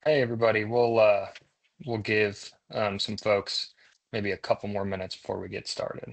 Hey everybody, we'll give some folks maybe a couple more minutes before we get started.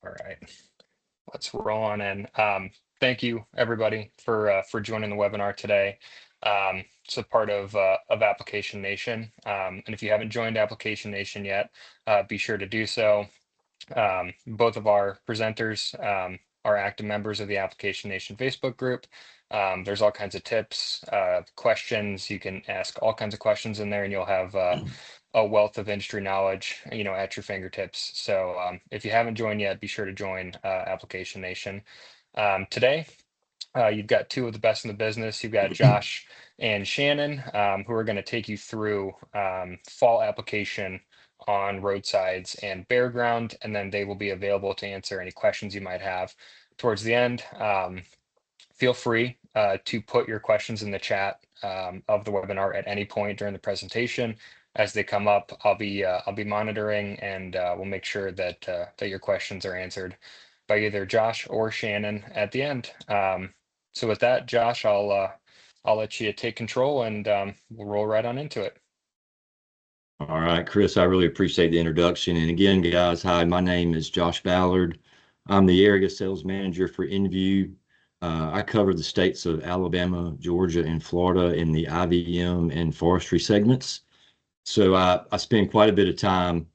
All right, let's roll on in. Thank you everybody for joining the webinar today. It's a part of Application Nation, and if you haven't joined Application Nation yet, be sure to do so. Both of our presenters are active members of the Application Nation Facebook group. There's all kinds of tips, questions. You can ask all kinds of questions in there, and you'll have a wealth of industry knowledge, at your fingertips. So if you haven't joined yet, be sure to join Application Nation. Today, you've got two of the best in the business. You've got Josh and Shannon, who are going to take you through fall application on roadsides and Bareground, and then they will be available to answer any questions you might have towards the end. Feel free to put your questions in the chat of the webinar at any point during the presentation. As they come up, I'll be monitoring, and we'll make sure that that your questions are answered by either Josh or Shannon at the end. So with that, Josh, I'll let you take control, and we'll roll right on into it. All right, Chris, I really appreciate the introduction. And again, guys, hi, my name is Josh Ballard. I'm the area sales manager for Envu. I cover the states of Alabama, Georgia, and Florida in the IVM and forestry segments. So I spend quite a bit of time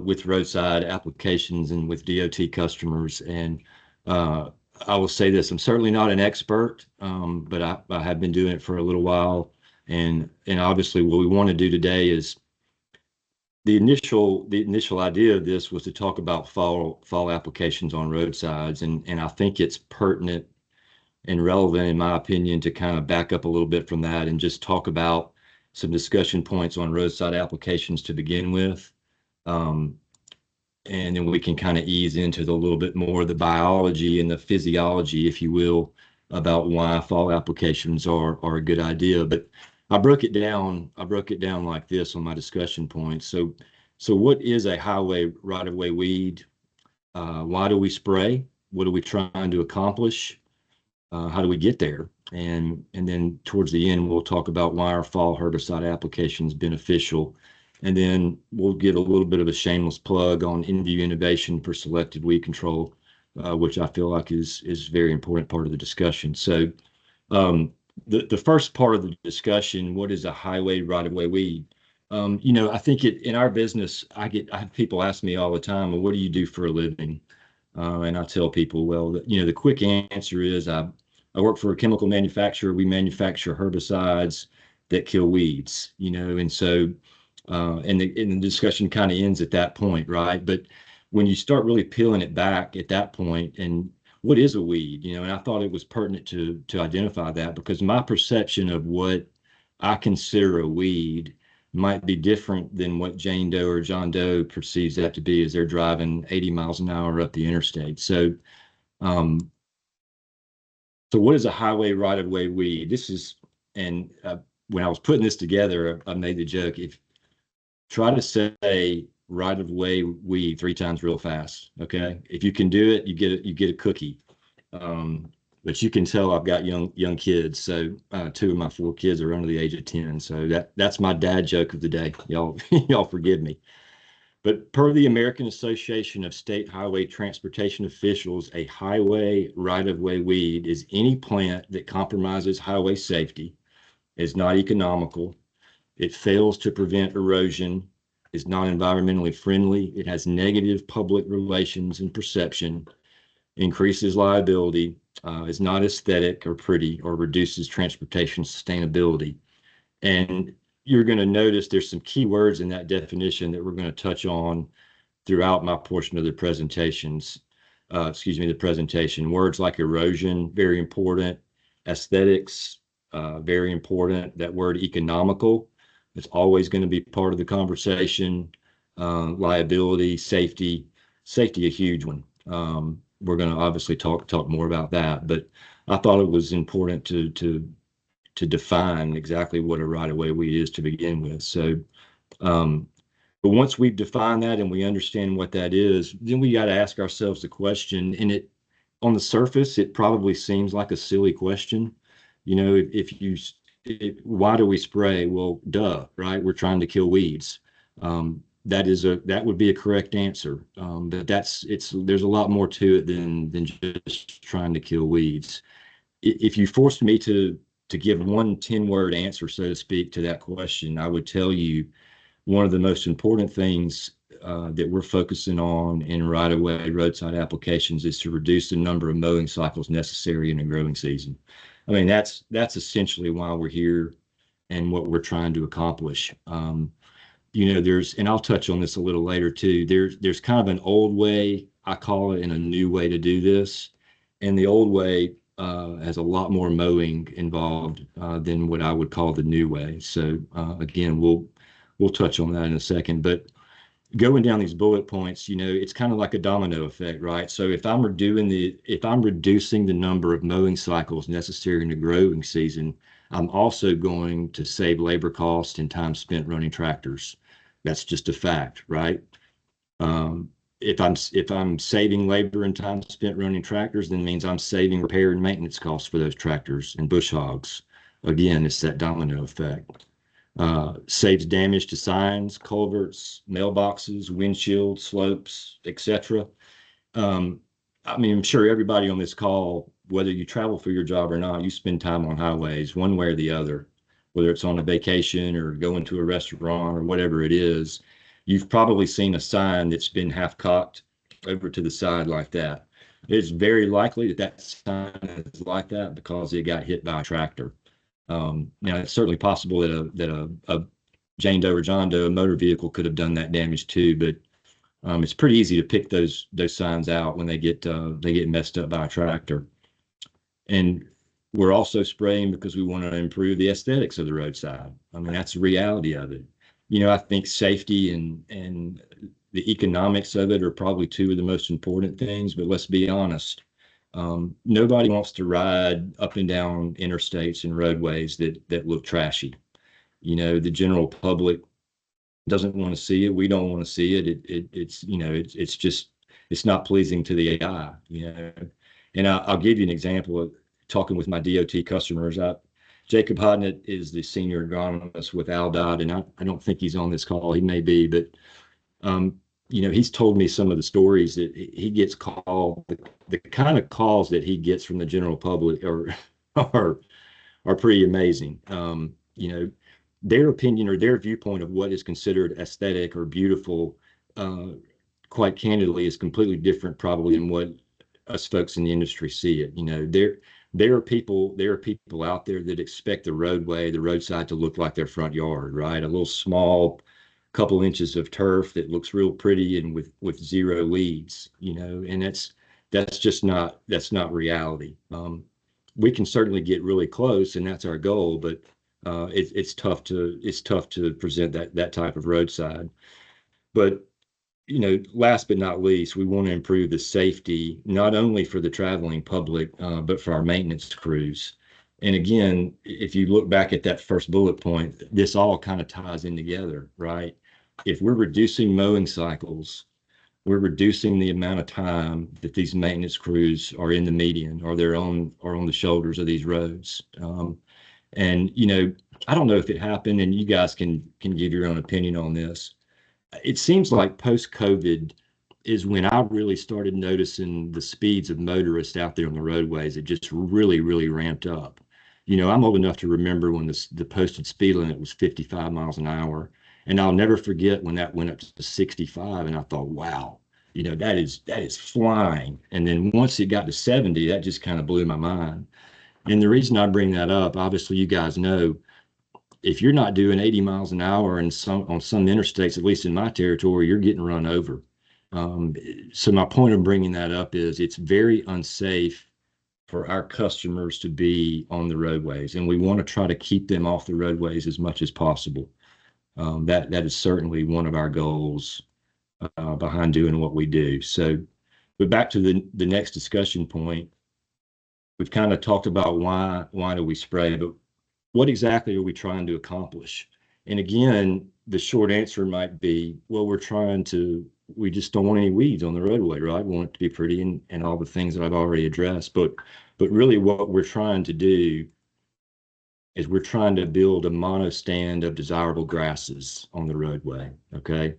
with roadside applications and with DOT customers. And I will say this, I'm certainly not an expert, but I have been doing it for a little while. And obviously what we want to do today is the initial idea of this was to talk about fall applications on roadsides, and I think it's pertinent and relevant, in my opinion, to kind of back up a little bit from that and just talk about some discussion points on roadside applications to begin with. And then we can kind of ease into the little bit more of the biology and the physiology, if you will, about why fall applications are a good idea. But I broke it down like this on my discussion points. So what is a highway right-of-way weed? Why do we spray? What are we trying to accomplish? How do we get there? And then towards the end, we'll talk about why our fall herbicide application is beneficial. And then we'll get a little bit of a shameless plug on Envu innovation for selective weed control, which I feel like is a very important part of the discussion. So the first part of the discussion, what is a highway right-of-way weed? I think in our business, I have people ask me all the time, well, what do you do for a living? And I tell people, well, the quick answer is I work for a chemical manufacturer. We manufacture herbicides that kill weeds, and so and the discussion kind of ends at that point, right? But when you start really peeling it back at that point, and what is a weed, and I thought it was pertinent to identify that, because my perception of what I consider a weed might be different than what Jane Doe or John Doe perceives that to be as they're driving 80 miles an hour up the interstate. So what is a highway right-of-way weed? And when I was putting this together, I made the joke, if try to say right-of-way weed 3 times real fast, okay? If you can do it, you get a cookie. But you can tell I've got young kids. So 2 of my 4 kids are under the age of 10. So that's my dad joke of the day. Y'all forgive me. But per the American Association of State Highway Transportation Officials, a highway right-of-way weed is any plant that compromises highway safety, is not economical, It fails to prevent erosion, is not environmentally friendly. It has negative public relations and perception, increases liability, is not aesthetic or pretty, or reduces transportation sustainability. And you're going to notice there's some key words in that definition that we're going to touch on throughout my portion of the presentations. The presentation. Words like erosion, very important. Aesthetics, very important. That word economical, it's always going to be part of the conversation. Liability, safety, a huge one. We're going to obviously talk more about that, but I thought it was important to define exactly what a right-of-way weed is to begin with. So, but once we've defined that and we understand what that is, then we got to ask ourselves the question. And it, on the surface, it probably seems like a silly question. You know, why do we spray? Well, duh, right? We're trying to kill weeds. That would be a correct answer. But there's a lot more to it than just trying to kill weeds. If you forced me to give one 10-word answer, so to speak, to that question, I would tell you one of the most important things that we're focusing on in right-of-way roadside applications is to reduce the number of mowing cycles necessary in a growing season. I mean, that's essentially why we're here and what we're trying to accomplish. You know, and I'll touch on this a little later too, there's kind of an old way, I call it, and a new way to do this. And the old way has a lot more mowing involved than what I would call the new way. So again, we'll touch on that in a second. But going down these bullet points, you know, it's kind of like a domino effect, right? So if I'm reducing the number of mowing cycles necessary in the growing season, I'm also going to save labor cost and time spent running tractors. That's just a fact, right? If I'm saving labor and time spent running tractors, then it means I'm saving repair and maintenance costs for those tractors and bush hogs. Again, it's that domino effect. Saves damage to signs, culverts, mailboxes, windshield, slopes, etc. I mean, I'm sure everybody on this call, whether you travel for your job or not, you spend time on highways one way or the other, whether it's on a vacation or going to a restaurant or whatever it is. You've probably seen a sign that's been half cocked over to the side like that. It's very likely that sign is like that because it got hit by a tractor. Now, it's certainly possible that a Jane Doe or John Doe, a motor vehicle, could have done that damage too, but it's pretty easy to pick those signs out when they get messed up by a tractor. And we're also spraying because we want to improve the aesthetics of the roadside. I mean, that's the reality of it. You know, I think safety and the economics of it are probably two of the most important things, but let's be honest. Nobody wants to ride up and down interstates and roadways that look trashy. You know, the general public doesn't want to see it. We don't want to see it. It's you know, it's just, it's not pleasing to the eye, you know. And I'll give you an example of talking with my DOT customers. Jacob Hodnett is the senior agronomist with ALDOT, and I don't think he's on this call. He may be, but you know, he's told me some of the stories that he gets called, the kind of calls that he gets from the general public are pretty amazing. You know, their opinion or their viewpoint of what is considered aesthetic or beautiful, quite candidly, is completely different probably than what us folks in the industry see it. You know, there are people out there that expect the roadside to look like their front yard, right? A little small couple inches of turf that looks real pretty and with zero weeds, you know, and that's not reality. We can certainly get really close, and that's our goal, but it's tough to present that type of roadside. But you know, last but not least, we want to improve the safety not only for the traveling public, but for our maintenance crews. And again, if you look back at that first bullet point, this all kind of ties in together, right? If we're reducing mowing cycles, we're reducing the amount of time that these maintenance crews are in the median or on the shoulders of these roads. And you know, I don't know if it happened, and you guys can give your own opinion on this. It seems like post-COVID is when I really started noticing the speeds of motorists out there on the roadways. It just really, really ramped up. I'm old enough to remember when the posted speed limit was 55 miles an hour. And I'll never forget when that went up to 65. And I thought, wow, that is flying. And then once it got to 70, that just kind of blew my mind. And the reason I bring that up, obviously, you guys know, if you're not doing 80 miles an hour and on some interstates, at least in my territory, you're getting run over. Um, so my point of bringing that up is it's very unsafe for our customers to be on the roadways, and we want to try to keep them off the roadways as much as possible. That is certainly one of our goals behind doing what we do. So, but back to the next discussion point, we've kind of talked about why do we spray, but what exactly are we trying to accomplish? And again, the short answer might be, well, we just don't want any weeds on the roadway, right? We want it to be pretty and all the things that I've already addressed. But really what we're trying to do is we're trying to build a monostand of desirable grasses on the roadway, okay?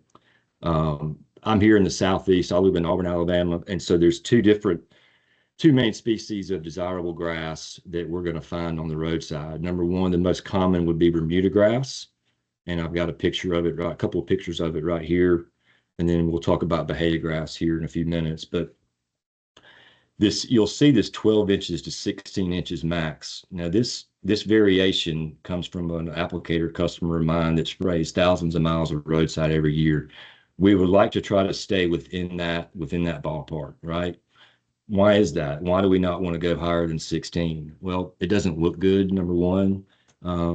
I'm here in the Southeast. I live in Auburn, Alabama. And so there's two main species of desirable grass that we're going to find on the roadside. Number one, the most common would be Bermuda grass. And I've got a picture of it, right, a couple of pictures of it right here. And then we'll talk about Bahia grass here in a few minutes. But you'll see this 12 inches to 16 inches max. Now this variation comes from an applicator customer of mine that sprays thousands of miles of roadside every year. We would like to try to stay within that ballpark, right? Why is that? Why do we not want to go higher than 16? Well, it doesn't look good, number one.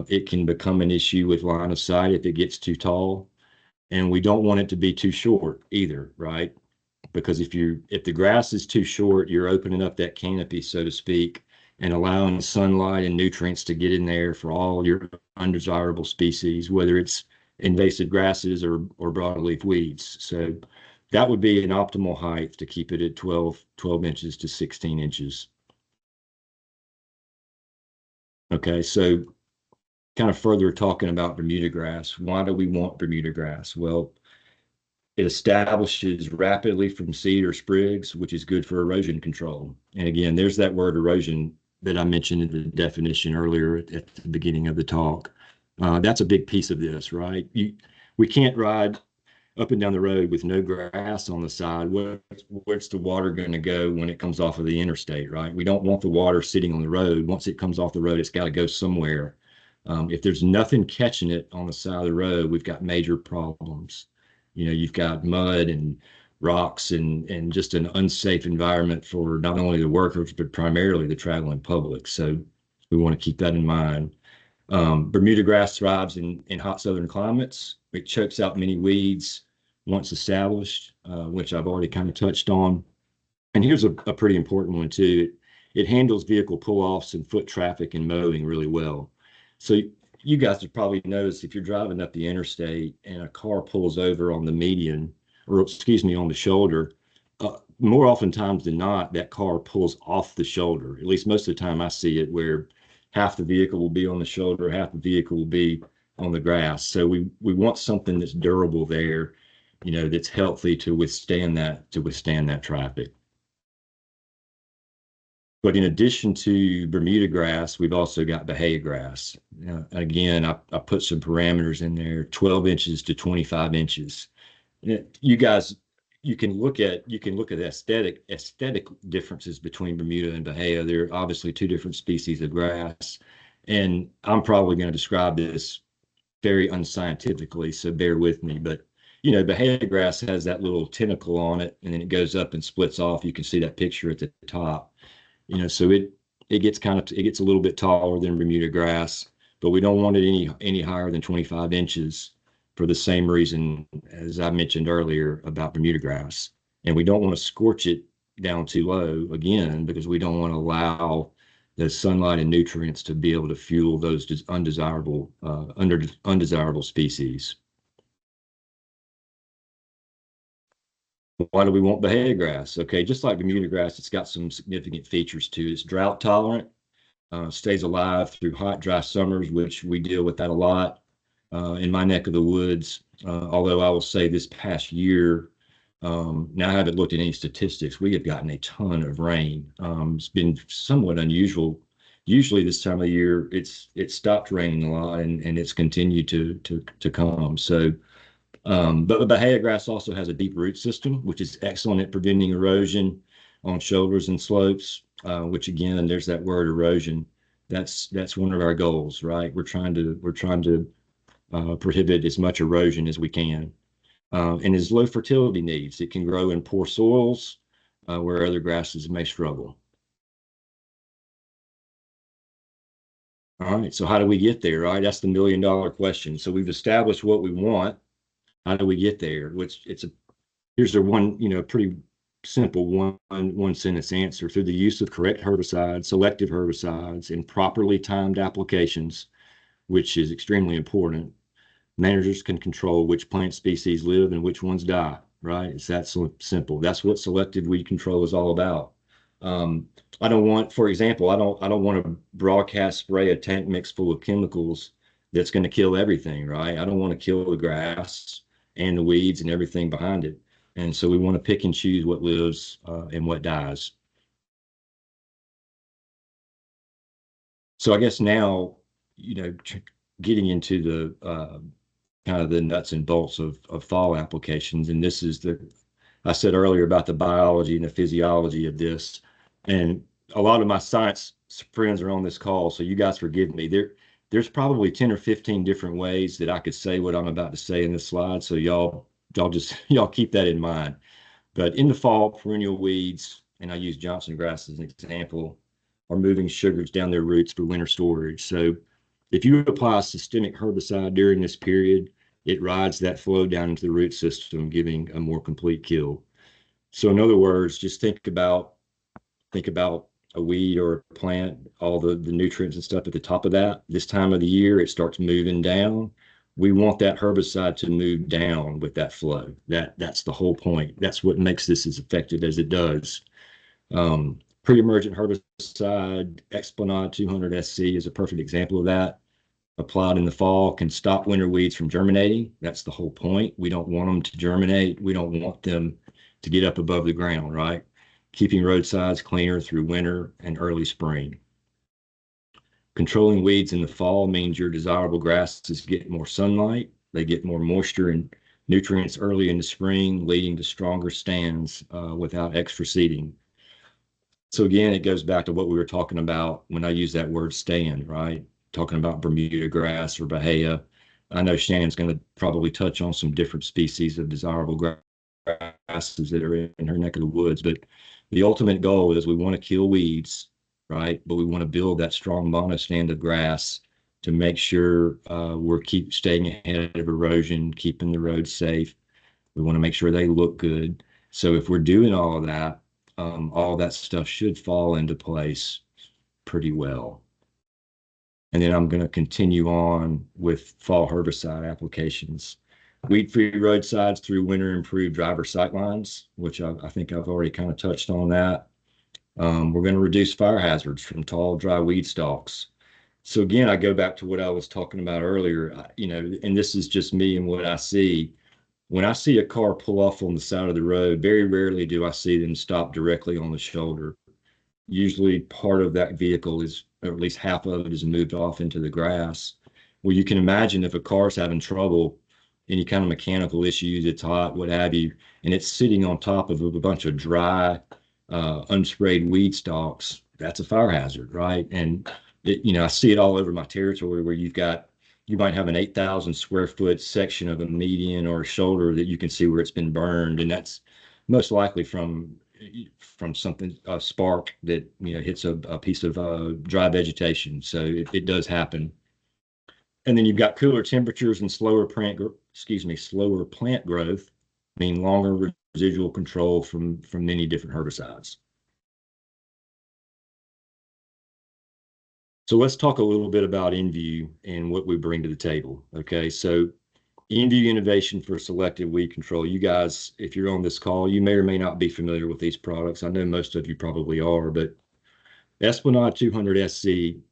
It can become an issue with line of sight if it gets too tall. And we don't want it to be too short either, right? Because if the grass is too short, you're opening up that canopy, so to speak, and allowing sunlight and nutrients to get in there for all your undesirable species, whether it's invasive grasses or broadleaf weeds. So that would be an optimal height to keep it at 12 inches to 16 inches. Okay, so kind of further talking about Bermuda grass. Why do we want Bermuda grass? Well, it establishes rapidly from seed or sprigs, which is good for erosion control. And again, there's that word erosion that I mentioned in the definition earlier at the beginning of the talk. That's a big piece of this, right? We can't ride up and down the road with no grass on the side. Where's the water going to go when it comes off of the interstate, right? We don't want the water sitting on the road. Once it comes off the road, it's got to go somewhere. If there's nothing catching it on the side of the road, we've got major problems. You've got mud and rocks and just an unsafe environment for not only the workers, but primarily the traveling public. So we want to keep that in mind. Bermuda grass thrives in hot southern climates. It chokes out many weeds once established, which I've already kind of touched on. And here's a pretty important one too. It handles vehicle pull-offs and foot traffic and mowing really well. So you guys have probably noticed if you're driving up the interstate and a car pulls over on the median, or excuse me, on the shoulder, more oftentimes than not, that car pulls off the shoulder. At least most of the time I see it where half the vehicle will be on the shoulder, half the vehicle will be on the grass. So we want something that's durable there, that's healthy to withstand that traffic. But in addition to Bermuda grass, we've also got Bahia grass. Again, I put some parameters in there, 12 inches to 25 inches. You guys, you can look at aesthetic differences between Bermuda and Bahia. They're obviously two different species of grass. And I'm probably going to describe this very unscientifically, so bear with me. But, Bahia grass has that little tentacle on it, and then it goes up and splits off. You can see that picture at the top. So it gets a little bit taller than Bermuda grass, but we don't want it any higher than 25 inches for the same reason as I mentioned earlier about Bermuda grass. And we don't want to scorch it down too low again, because we don't want to allow the sunlight and nutrients to be able to fuel those undesirable species. Why do we want Bahia grass? Okay, just like Bermuda grass, it's got some significant features too. It's drought tolerant, stays alive through hot, dry summers, which we deal with that a lot in my neck of the woods. Although I will say this past year, now I haven't looked at any statistics, we have gotten a ton of rain. It's been somewhat unusual Usually this time of year, it's stopped raining a lot and it's continued to come. So, but the Bahia grass also has a deep root system, which is excellent at preventing erosion on shoulders and slopes. Which again, there's that word erosion. That's one of our goals, right? We're trying to prohibit as much erosion as we can. And has low fertility needs. It can grow in poor soils where other grasses may struggle. All right, so how do we get there, right? That's the $1 million question. So we've established what we want. How do we get there? Which here's a one, pretty simple one sentence answer. Through the use of correct herbicides, selective herbicides, and properly timed applications, which is extremely important, managers can control which plant species live and which ones die, right? It's that simple. That's what selective weed control is all about. I don't want, for example, I don't want to broadcast spray a tank mix full of chemicals that's going to kill everything, right? I don't want to kill the grass and the weeds and everything behind it. And so we want to pick and choose what lives and what dies. So I guess now, getting into the kind of the nuts and bolts of fall applications. And this is I said earlier about the biology and the physiology of this. And a lot of my science friends are on this call, so you guys forgive me. There's probably 10 or 15 different ways that I could say what I'm about to say in this slide. So y'all keep that in mind. But in the fall, perennial weeds, and I use Johnson grass as an example, are moving sugars down their roots for winter storage. So if you apply a systemic herbicide during this period, it rides that flow down into the root system, giving a more complete kill. So in other words, just think about a weed or a plant, all the nutrients and stuff at the top of that. This time of the year, it starts moving down. We want that herbicide to move down with that flow. That's the whole point. That's what makes this as effective as it does. Pre-emergent herbicide, Esplanade 200 SC is a perfect example of that. Applied in the fall can stop winter weeds from germinating. That's the whole point. We don't want them to germinate. We don't want them to get up above the ground, right? Keeping roadsides cleaner through winter and early spring. Controlling weeds in the fall means your desirable grasses get more sunlight. They get more moisture and nutrients early in the spring, leading to stronger stands without extra seeding. So again, it goes back to what we were talking about when I use that word stand, right? Talking about Bermuda grass or Bahia. I know Shannon's going to probably touch on some different species of desirable grasses that are in her neck of the woods, but the ultimate goal is we want to kill weeds, right? But we want to build that strong monostand of grass to make sure we're staying ahead of erosion, keeping the roads safe. We want to make sure they look good. So if we're doing all of that stuff should fall into place pretty well. And then I'm going to continue on with fall herbicide applications. Weed-free roadsides through winter improved driver sight lines, which I think I've already kind of touched on that. We're going to reduce fire hazards from tall, dry weed stalks. So again, I go back to what I was talking about earlier, and this is just me and what I see. When I see a car pull off on the side of the road, very rarely do I see them stop directly on the shoulder. Usually part of that vehicle is, or at least half of it is moved off into the grass. Well, you can imagine if a car's having trouble, any kind of mechanical issues, it's hot, what have you, and it's sitting on top of a bunch of dry, unsprayed weed stalks, that's a fire hazard, right? And I see it all over my territory where you might have an 8,000 square foot section of a median or a shoulder that you can see where it's been burned, and that's most likely from something, a spark that hits a piece of dry vegetation. So it does happen. And then you've got cooler temperatures and slower plant growth, mean longer residual control from many different herbicides. So let's talk a little bit about Envu and what we bring to the table. Okay, so Envu innovation for selective weed control. You guys, if you're on this call, you may or may not be familiar with these products. I know most of you probably are, but Esplanade 200 SC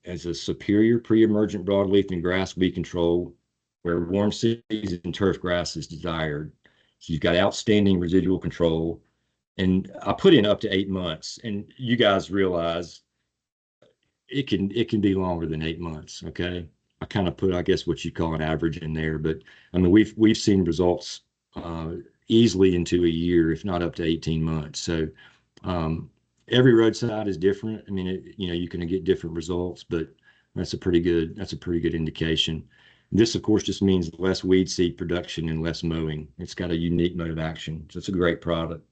is a superior pre-emergent broadleaf and grass weed control where warm season turf grass is desired. So you've got outstanding residual control. And I put in up to 8 months. And you guys realize it can be longer than 8 months. Okay, I kind of put, I guess, what you call an average in there, but I mean we've seen results easily into a year, if not up to 18 months. So um, every roadside is different. I mean, you can get different results, but that's a pretty good indication. This, of course, just means less weed seed production and less mowing. It's got a unique mode of action, so it's a great product.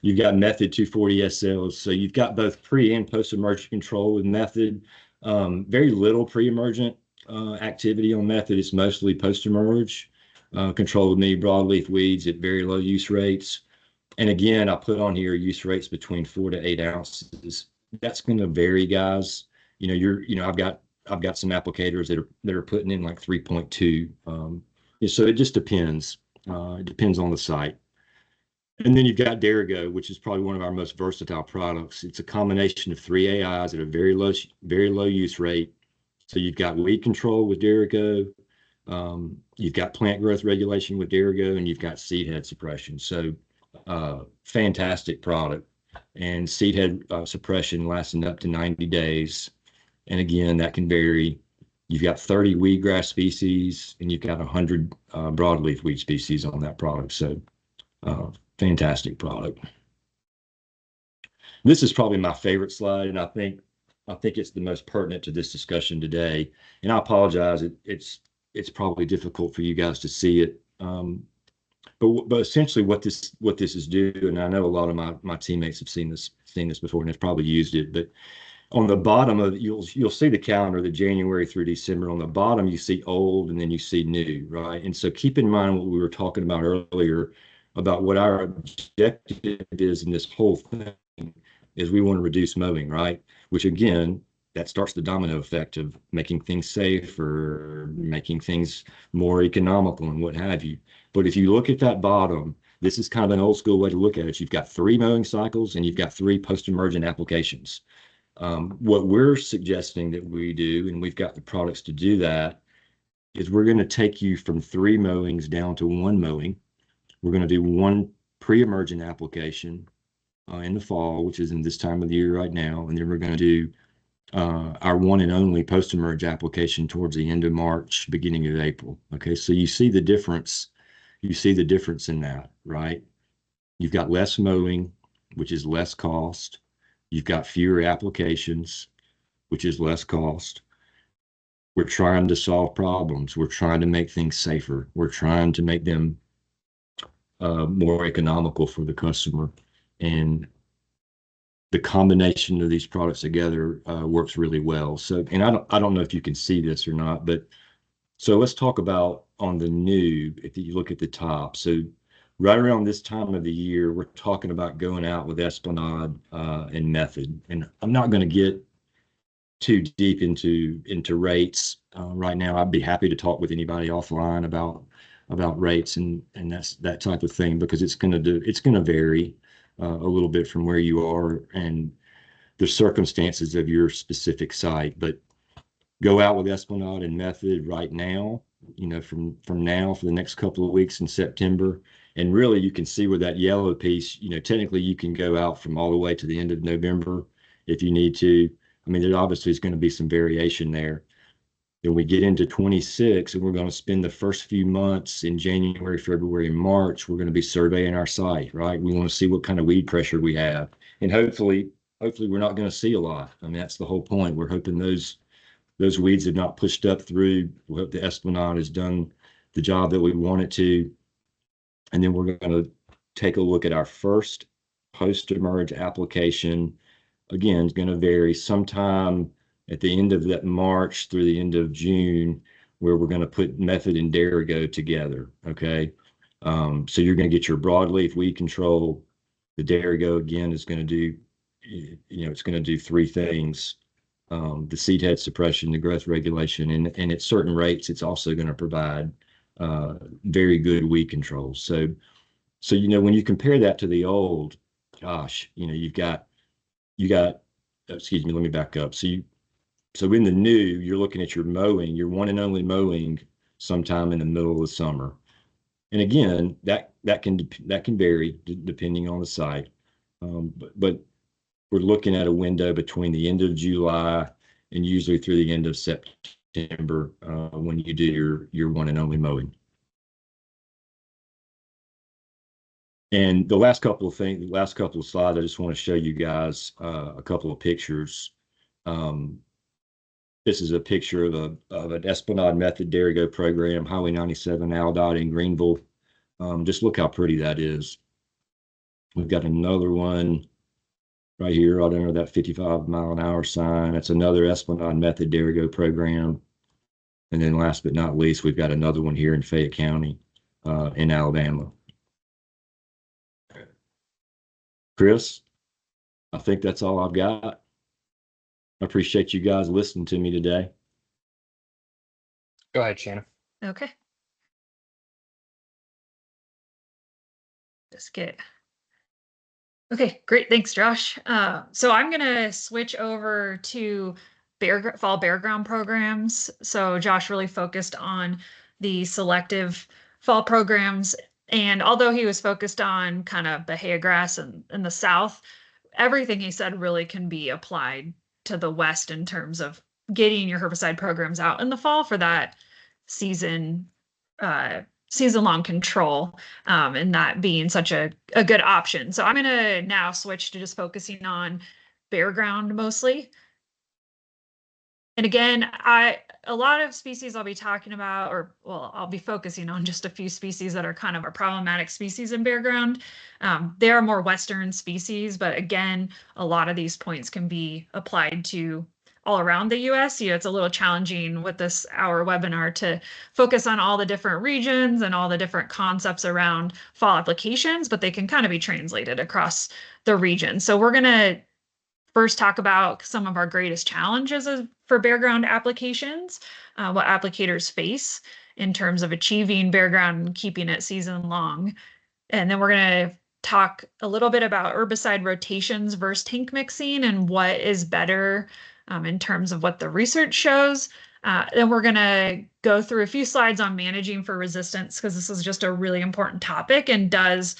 You've got Method 240 SLs, so you've got both pre and post-emergent control with Method. Very little pre-emergent activity on Method. It's mostly post-emerge control with me broadleaf weeds at very low use rates. And again, I put on here use rates between 4 to 8 ounces. That's going to vary, guys. I've got some applicators that are putting in like 3.2. So it just depends. It depends on the site. And then you've got Derigo, which is probably one of our most versatile products. It's a combination of three AIs at a very low use rate. So you've got weed control with Derigo, you've got plant growth regulation with Derigo, and you've got seed head suppression. So fantastic product. And seed head suppression lasting up to 90 days. And again, that can vary. You've got 30 weedgrass species, and you've got 100 broadleaf weed species on that product. So fantastic product. This is probably my favorite slide, and I think it's the most pertinent to this discussion today. And I apologize, it's probably difficult for you guys to see it. But essentially what this is doing, and I know a lot of my teammates have seen this before and have probably used it, but on the bottom of you'll see the calendar, the January through December. On the bottom, you see old, and then you see new, right? And so keep in mind what we were talking about earlier about what our objective is in this whole thing is we want to reduce mowing, right? Which again, that starts the domino effect of making things safer, making things more economical and what have you. But if you look at that bottom, this is kind of an old school way to look at it. You've got 3 mowing cycles and you've got 3 post-emergent applications. What we're suggesting that we do, and we've got the products to do that, is we're going to take you from 3 mowings down to 1 mowing. We're going to do 1 pre-emergent application in the fall, which is in this time of the year right now. And then we're going to do our 1 and only post-emerge application towards the end of March, beginning of April. Okay, so you see the difference. You see the difference in that, right? You've got less mowing, which is less cost. You've got fewer applications, which is less cost. We're trying to solve problems. We're trying to make things safer. We're trying to make them more economical for the customer. And the combination of these products together works really well. So, and I don't know if you can see this or not, but so let's talk about on the new, if you look at the top. So right around this time of the year, we're talking about going out with Esplanade and Method. And I'm not going to get too deep into rates right now. I'd be happy to talk with anybody offline about rates and that type of thing, because it's going to vary a little bit from where you are and the circumstances of your specific site. But go out with Esplanade and Method right now, from now for the next couple of weeks in September. And really, you can see with that yellow piece, technically you can go out from all the way to the end of November if you need to. I mean, there obviously is going to be some variation there. Then we get into 26, and we're going to spend the first few months in January, February, and March. We're going to be surveying our site, right? We want to see what kind of weed pressure we have. And hopefully we're not going to see a lot. I mean, that's the whole point. We're hoping those weeds have not pushed up through. We hope the Esplanade has done the job that we want it to. And then we're going to take a look at our first post-emerge application. Again, it's going to vary sometime at the end of that March through the end of June, where we're going to put Method and Derigo together. Okay. So you're going to get your broadleaf weed control. The Derigo again is going to do, it's going to do 3 things. The seed head suppression, the growth regulation, and at certain rates, it's also going to provide very good weed control. So when you compare that to the old, gosh, you got, excuse me, let me back up. So in the new, you're looking at your mowing, your 1 and only mowing sometime in the middle of the summer. And again, that can vary depending on the site. But we're looking at a window between the end of July and usually through the end of September when you do your one and only mowing. And the last couple of slides, I just want to show you guys a couple of pictures. This is a picture of an Esplanade method Derigo program, Highway 97, Aldott in Greenville. Just look how pretty that is. We've got another one right here, right under that 55-mile-an-hour sign. That's another Esplanade method Derigo program. And then last but not least, we've got another one here in Fayette County in Alabama. Chris, I think that's all I've got. I appreciate you guys listening to me today. Go ahead, Shannon. Okay. Just get. Okay, great. Thanks, Josh. So I'm going to switch over to fall Bareground programs. So Josh really focused on the selective fall programs. And although he was focused on kind of Bahia grass in the south, everything he said really can be applied to the west in terms of getting your herbicide programs out in the fall for that season-long control, and that being such a good option. So I'm going to now switch to just focusing on Bareground mostly. And again, a lot of species I'll be talking about, I'll be focusing on just a few species that are kind of a problematic species in Bareground. They are more Western species, but again, a lot of these points can be applied to all around the US. It's a little challenging with our webinar to focus on all the different regions and all the different concepts around fall applications, but they can kind of be translated across the region. So we're going to first talk about some of our greatest challenges for Bareground applications, what applicators face in terms of achieving Bareground and keeping it season long. And then we're going to talk a little bit about herbicide rotations versus tank mixing and what is better in terms of what the research shows. Then we're going to go through a few slides on managing for resistance, because this is just a really important topic and does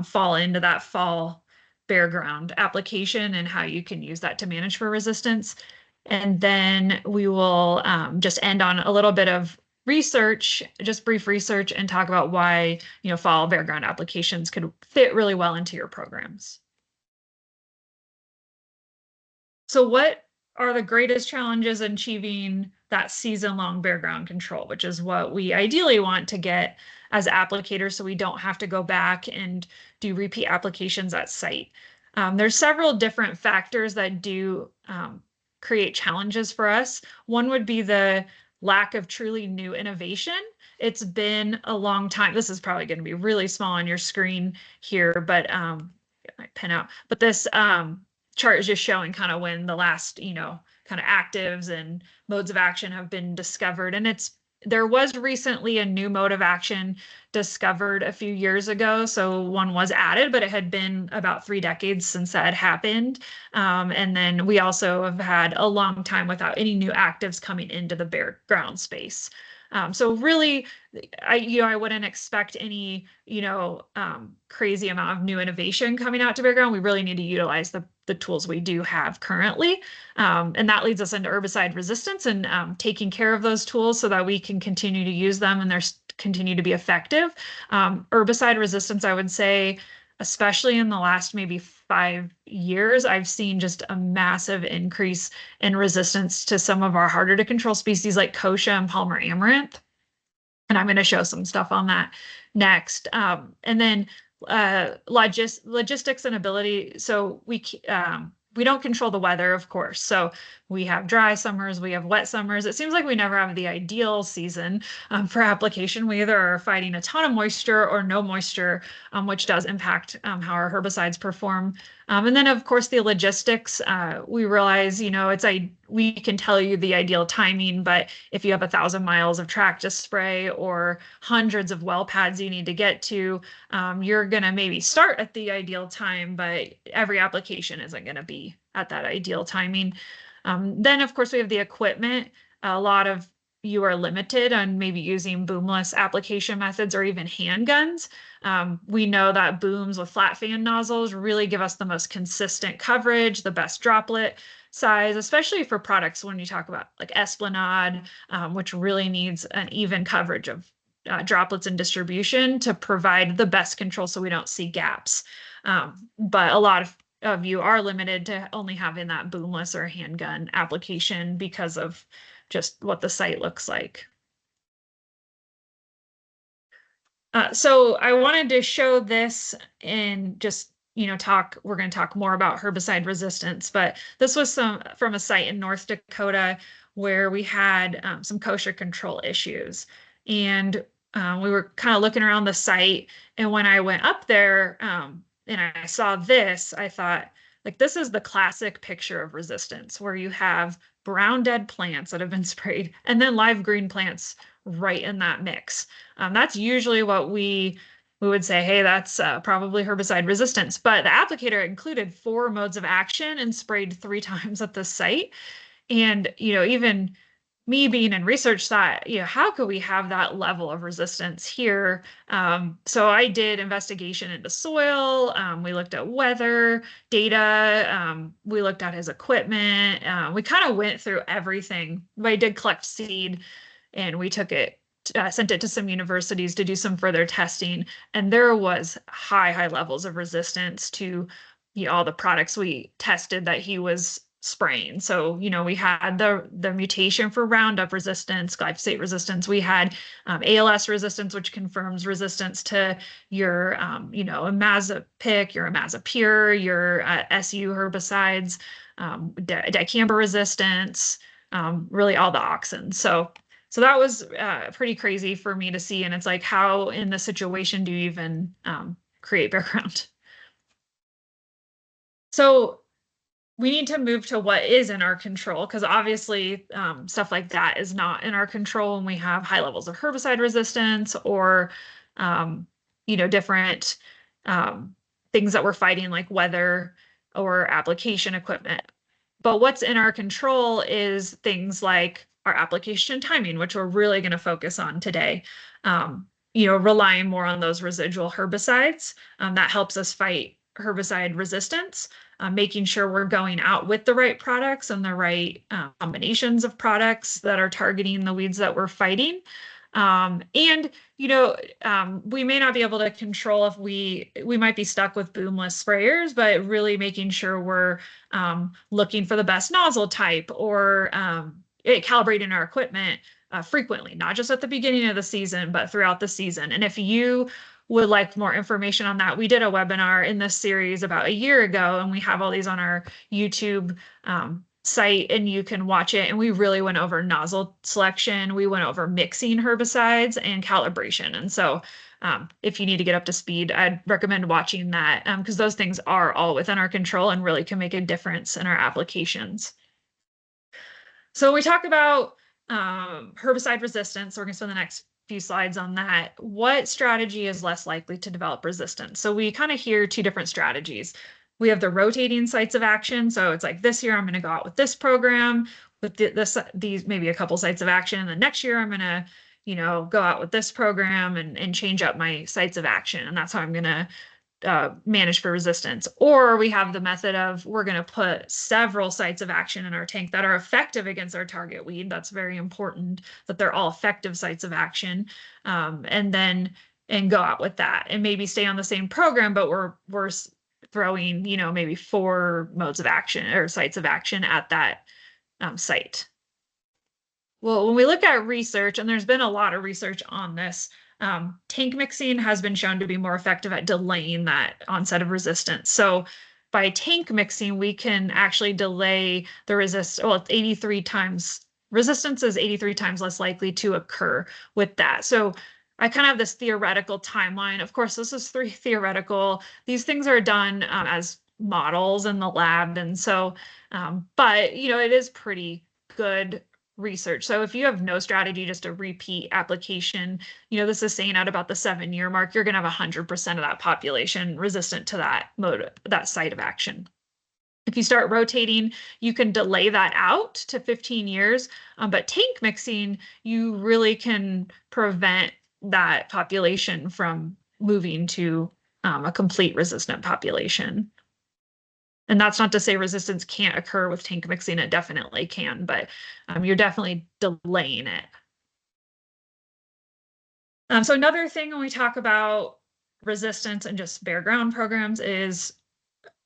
fall into that fall Bareground application and how you can use that to manage for resistance. And then we will just end on a little bit of research, just brief research, and talk about why fall Bareground applications could fit really well into your programs. So what are the greatest challenges in achieving that season-long Bareground control, which is what we ideally want to get as applicators, so we don't have to go back and do repeat applications at site. There's several different factors that do create challenges for us. One would be the lack of truly new innovation. It's been a long time. This is probably going to be really small on your screen here, but get my pen out. But this chart is just showing kind of when the last, kind of actives and modes of action have been discovered. And there was recently a new mode of action discovered a few years ago. So one was added, but it had been about 3 decades since that had happened. And then we also have had a long time without any new actives coming into the Bareground space. So really, I wouldn't expect any, crazy amount of new innovation coming out to Bareground. We really need to utilize the tools we do have currently. And that leads us into herbicide resistance and taking care of those tools so that we can continue to use them and they're continue to be effective. Herbicide resistance, I would say, especially in the last maybe 5 years, I've seen just a massive increase in resistance to some of our harder to control species like kochia and Palmer amaranth. And I'm going to show some stuff on that next. And then logistics and ability. So we don't control the weather, of course. So we have dry summers, we have wet summers. It seems like we never have the ideal season for application. We either are fighting a ton of moisture or no moisture, which does impact how our herbicides perform. And then, of course, the logistics. We realize, we can tell you the ideal timing, but if you have 1,000 miles of track to spray or hundreds of well pads you need to get to, you're going to maybe start at the ideal time, but every application isn't going to be at that ideal timing. Then, of course, we have the equipment. A lot of you are limited on maybe using boomless application methods or even handguns. We know that booms with flat fan nozzles really give us the most consistent coverage, the best droplet size, especially for products when you talk about like Esplanade, which really needs an even coverage of droplets and distribution to provide the best control so we don't see gaps. But a lot of you are limited to only having that boomless or handgun application because of just what the site looks like. So I wanted to show this and just, we're going to talk more about herbicide resistance, but this was from a site in North Dakota where we had some kosher control issues. And we were kind of looking around the site. And when I went up there and I saw this, I thought, like, this is the classic picture of resistance where you have brown dead plants that have been sprayed and then live green plants right in that mix. That's usually what we would say, hey, that's probably herbicide resistance. But the applicator included 4 modes of action and sprayed 3 times at the site. And, even me being in research thought, how could we have that level of resistance here? So I did investigation into soil. We looked at weather data. We looked at his equipment. We kind of went through everything. I did collect seed and we took it, sent it to some universities to do some further testing. And there was high levels of resistance to all the products we tested that he was spraying. So, we had the mutation for Roundup resistance, glyphosate resistance. We had ALS resistance, which confirms resistance to your, Imazapic, your Imazapure, your SU herbicides, dicamba resistance, really all the auxins. So that was pretty crazy for me to see. And it's like, how in this situation do you even create Bareground? So we need to move to what is in our control, because obviously stuff like that is not in our control when we have high levels of herbicide resistance or, different things that we're fighting like weather or application equipment. But what's in our control is things like our application timing, which we're really going to focus on today. Relying more on those residual herbicides that helps us fight herbicide resistance. Making sure we're going out with the right products and the right combinations of products that are targeting the weeds that we're fighting. We may not be able to control if we might be stuck with boomless sprayers, but really making sure we're looking for the best nozzle type or calibrating our equipment frequently, not just at the beginning of the season, but throughout the season. And if you would like more information on that, we did a webinar in this series about a year ago, and we have all these on our YouTube site, and you can watch it. And we really went over nozzle selection. We went over mixing herbicides and calibration. And so if you need to get up to speed, I'd recommend watching that because those things are all within our control and really can make a difference in our applications. So we talk about herbicide resistance. So we're going to spend the next few slides on that. What strategy is less likely to develop resistance? So we kind of hear 2 different strategies. We have the rotating sites of action. So it's like this year I'm going to go out with this program with these maybe a couple sites of action. And then next year I'm going to, go out with this program and change up my sites of action. And that's how I'm going to manage for resistance. Or we have the method of we're going to put several sites of action in our tank that are effective against our target weed. That's very important that they're all effective sites of action, and go out with that and maybe stay on the same program, but we're throwing maybe 4 modes of action or sites of action at that site. Well, when we look at research, and there's been a lot of research on this, tank mixing has been shown to be more effective at delaying that onset of resistance. So by tank mixing, we can actually delay the resistance. Well, it's 83 times, resistance is 83 times less likely to occur with that. So I kind of have this theoretical timeline. Of course, this is theoretical. These things are done as models in the lab. And so, but, it is pretty good research. So if you have no strategy, just a repeat application, this is saying at about the 7-year mark, you're going to have 100% of that population resistant to that mode, that site of action. If you start rotating, you can delay that out to 15 years, but tank mixing, you really can prevent that population from moving to a complete resistant population. And that's not to say resistance can't occur with tank mixing. It definitely can, but you're definitely delaying it. So another thing when we talk about resistance and just bare ground programs is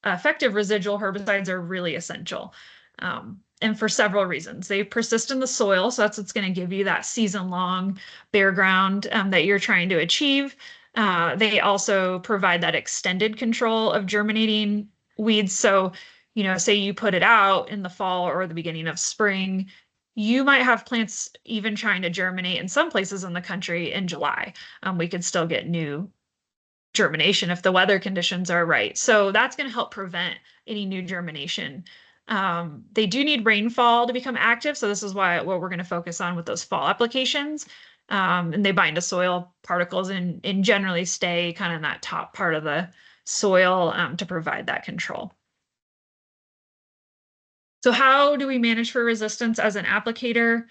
effective residual herbicides are really essential. And for several reasons. They persist in the soil, so that's what's going to give you that season-long bare ground that you're trying to achieve. They also provide that extended control of germinating weeds. So, say you put it out in the fall or the beginning of spring, you might have plants even trying to germinate in some places in the country in July. We could still get new germination if the weather conditions are right. So that's going to help prevent any new germination. They do need rainfall to become active. So this is what we're going to focus on with those fall applications. And they bind to soil particles and generally stay kind of in that top part of the soil to provide that control. So how do we manage for resistance as an applicator?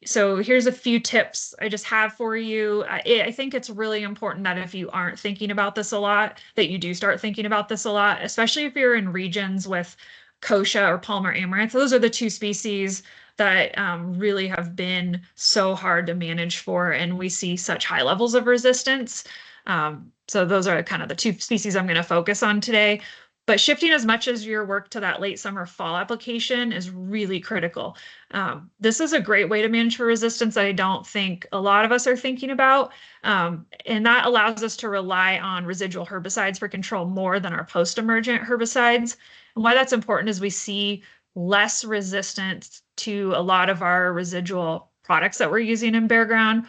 So here's a few tips I just have for you. I think it's really important that if you aren't thinking about this a lot, that you do start thinking about this a lot, especially if you're in regions with kochia or Palmer amaranth. Those are the two species that really have been so hard to manage for, and we see such high levels of resistance. So those are kind of the two species I'm going to focus on today. But shifting as much as your work to that late summer fall application is really critical. This is a great way to manage for resistance that I don't think a lot of us are thinking about. And that allows us to rely on residual herbicides for control more than our post-emergent herbicides. And why that's important is we see less resistance to a lot of our residual products that we're using in bare ground,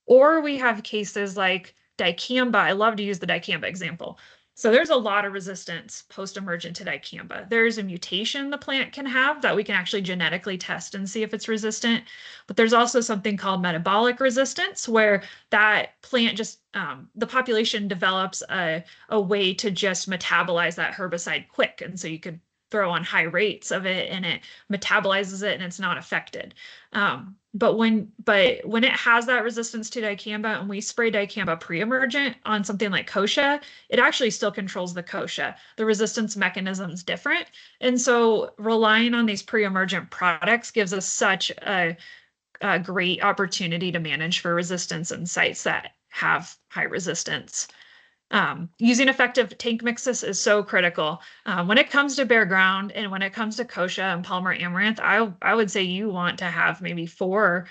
or we have cases like dicamba. I love to use the dicamba example. So there's a lot of resistance post-emergent to dicamba. There's a mutation the plant can have that we can actually genetically test and see if it's resistant. But there's also something called metabolic resistance, where that plant just, the population develops a way to just metabolize that herbicide quick. And so you could throw on high rates of it and it metabolizes it and it's not affected. But when it has that resistance to dicamba and we spray dicamba pre-emergent on something like kochia, it actually still controls the kochia. The resistance mechanism is different. And so relying on these pre-emergent products gives us such a great opportunity to manage for resistance in sites that have high resistance. Using effective tank mixes is so critical. When it comes to bare ground and when it comes to kochia and Palmer amaranth, I would say you want to have maybe 4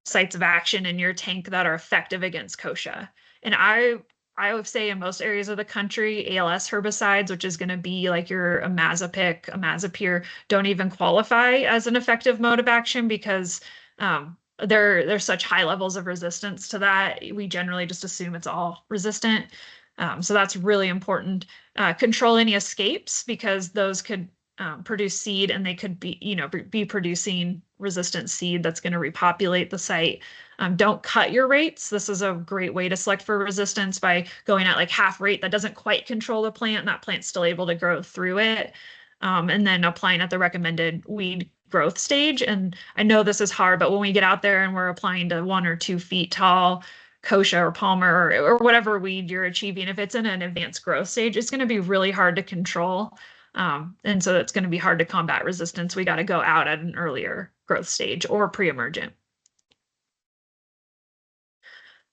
sites of action in your tank that are effective against kochia. And I would say in most areas of the country, ALS herbicides, which is going to be like your Imazapic, Imazapyr, don't even qualify as an effective mode of action because there's such high levels of resistance to that. We generally just assume it's all resistant. So that's really important. Control any escapes because those could produce seed and they could be producing resistant seed that's going to repopulate the site. Don't cut your rates. This is a great way to select for resistance by going at like half rate. That doesn't quite control the plant and that plant's still able to grow through it. And then applying at the recommended weed growth stage. And I know this is hard, but when we get out there and we're applying to 1 or 2 feet tall kochia or Palmer or whatever weed you're achieving, if it's in an advanced growth stage, it's going to be really hard to control. And so it's going to be hard to combat resistance. We got to go out at an earlier growth stage or pre-emergent.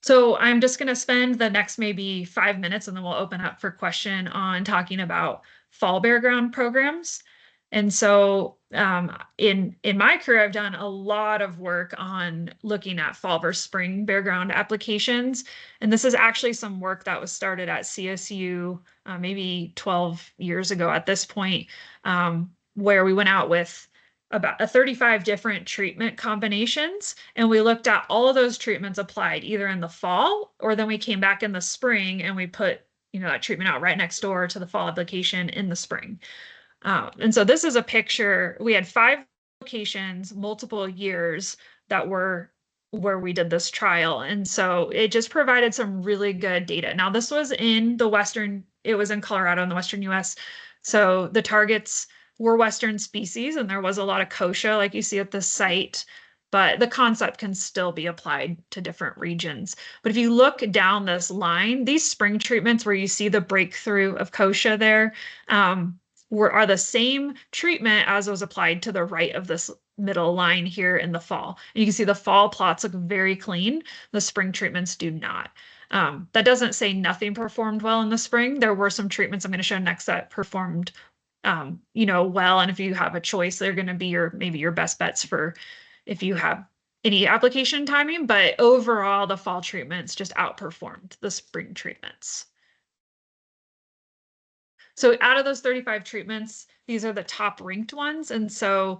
So I'm just going to spend the next maybe 5 minutes and then we'll open up for question on talking about fall bare ground programs. And so in my career, I've done a lot of work on looking at fall versus spring bare ground applications. And this is actually some work that was started at CSU maybe 12 years ago at this point, where we went out with about 35 different treatment combinations. And we looked at all of those treatments applied either in the fall or then we came back in the spring and we put that treatment out right next door to the fall application in the spring. And so this is a picture. We had 5 locations, multiple years that were where we did this trial. And so it just provided some really good data. Now this was in it was in Colorado in the Western US. So the targets were Western species and there was a lot of kochia like you see at this site. but the concept can still be applied to different regions. But if you look down this line, these spring treatments where you see the breakthrough of kochia there, are the same treatment as was applied to the right of this middle line here in the fall. And you can see the fall plots look very clean. The spring treatments do not. That doesn't say nothing performed well in the spring. There were some treatments I'm going to show next that performed, well. And if you have a choice, they're going to be maybe your best bets for if you have any application timing. But overall, the fall treatments just outperformed the spring treatments. So out of those 35 treatments, these are the top ranked ones. And so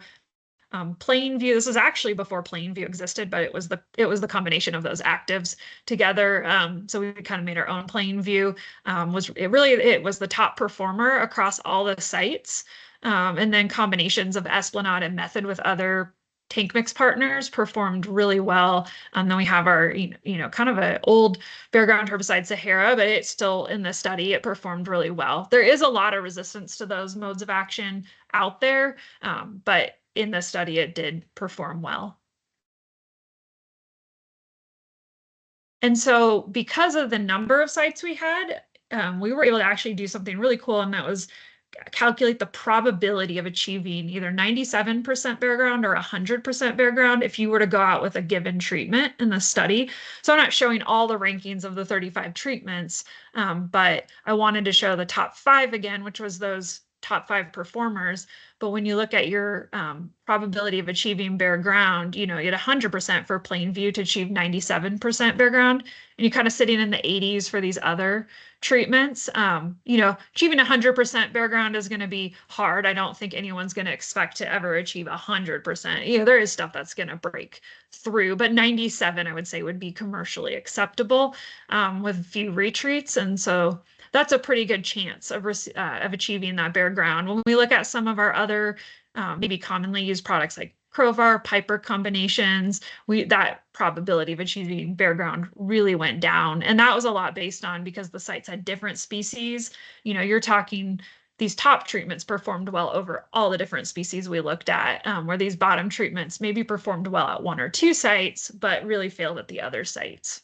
Plainview, this was actually before Plainview existed, but it was the combination of those actives together. So we kind of made our own Plainview. It was the top performer across all the sites. And then combinations of Esplanade and Method with other tank mix partners performed really well. Then we have our, kind of an old Bareground herbicide Sahara, but it's still in the study. It performed really well. There is a lot of resistance to those modes of action out there, but in the study, it did perform well. And so because of the number of sites we had, we were able to actually do something really cool, and that was calculate the probability of achieving either 97% Bareground or 100% Bareground if you were to go out with a given treatment in the study. So I'm not showing all the rankings of the 35 treatments, but I wanted to show the top 5 again, which was those top 5 performers. But when you look at your probability of achieving Bareground, you had 100% for Plainview to achieve 97% Bareground, and you're kind of sitting in the 80s for these other treatments. Achieving 100% Bareground is going to be hard. I don't think anyone's going to expect to ever achieve 100%. There is stuff that's going to break through, but 97, I would say, would be commercially acceptable with a few retreats. And so that's a pretty good chance of achieving that Bareground. When we look at some of our other maybe commonly used products like Crovar, Piper combinations, that probability of achieving Bareground really went down. And that was a lot based on because the sites had different species. You're talking these top treatments performed well over all the different species we looked at, where these bottom treatments maybe performed well at 1 or 2 sites, but really failed at the other sites.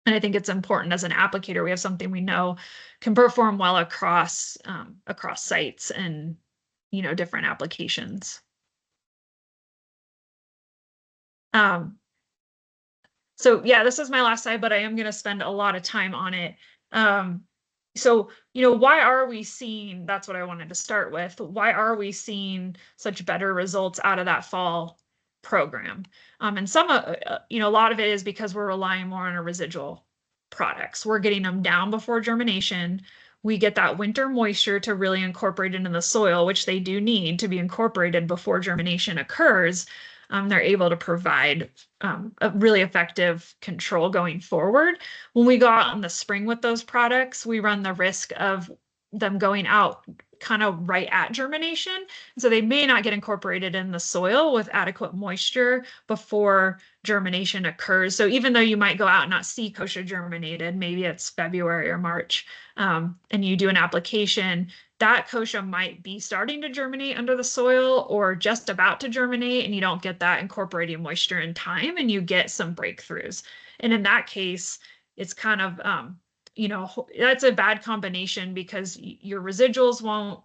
And I think it's important as an applicator, we have something we know can perform well across sites and, different applications. So yeah, this is my last slide, but I am going to spend a lot of time on it. So, why are we seeing, that's what I wanted to start with. Why are we seeing such better results out of that fall program? And some, a lot of it is because we're relying more on our residual products. We're getting them down before germination. We get that winter moisture to really incorporate into the soil, which they do need to be incorporated before germination occurs. They're able to provide a really effective control going forward. When we go out in the spring with those products, we run the risk of them going out kind of right at germination. So they may not get incorporated in the soil with adequate moisture before germination occurs. So even though you might go out and not see kochia germinated, maybe it's February or March, and you do an application, that kochia might be starting to germinate under the soil or just about to germinate, and you don't get that incorporating moisture in time, and you get some breakthroughs. And in that case, it's kind of, that's a bad combination because your residuals won't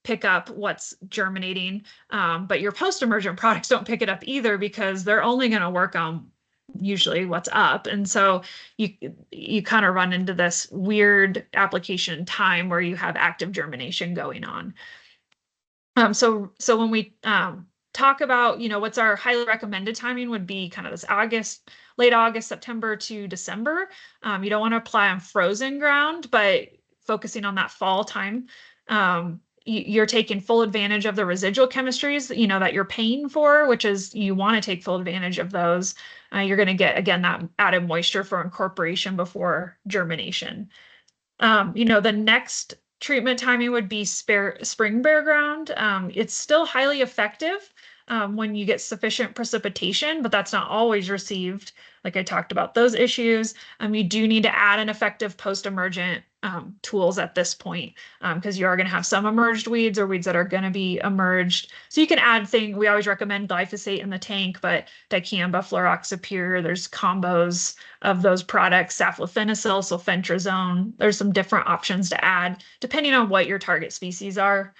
pick up what's germinating, but your post-emergent products don't pick it up either because they're only going to work on usually what's up. And so you kind of run into this weird application time where you have active germination going on. So when we talk about, what's our highly recommended timing would be kind of this late August, September to December. You don't want to apply on frozen ground, but focusing on that fall time, you're taking full advantage of the residual chemistries, that you're paying for, which is you want to take full advantage of those. You're going to get, again, that added moisture for incorporation before germination. The next treatment timing would be spring Bareground. It's still highly effective when you get sufficient precipitation, but that's not always received. Like I talked about those issues. You do need to add an effective post-emergent tools at this point, because you are going to have some emerged weeds or weeds that are going to be emerged. So you can add things. We always recommend glyphosate in the tank, but dicamba, fluroxypyr, there's combos of those products, saflofenicil, sulfentrazone. There's some different options to add depending on what your target species are.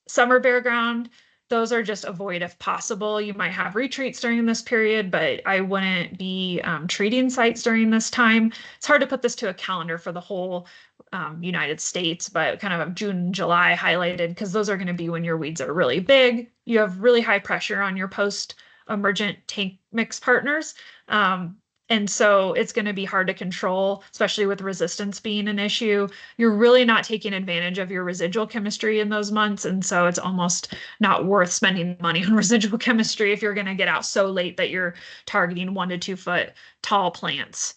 Summer Bareground, those are just avoid if possible. You might have retreats during this period, but I wouldn't be treating sites during this time. It's hard to put this to a calendar for the whole United States, but kind of June, July highlighted, because those are going to be when your weeds are really big. You have really high pressure on your post-emergent tank mix partners. And so it's going to be hard to control, especially with resistance being an issue. You're really not taking advantage of your residual chemistry in those months. And so it's almost not worth spending money on residual chemistry if you're going to get out so late that you're targeting 1 to 2 foot tall plants.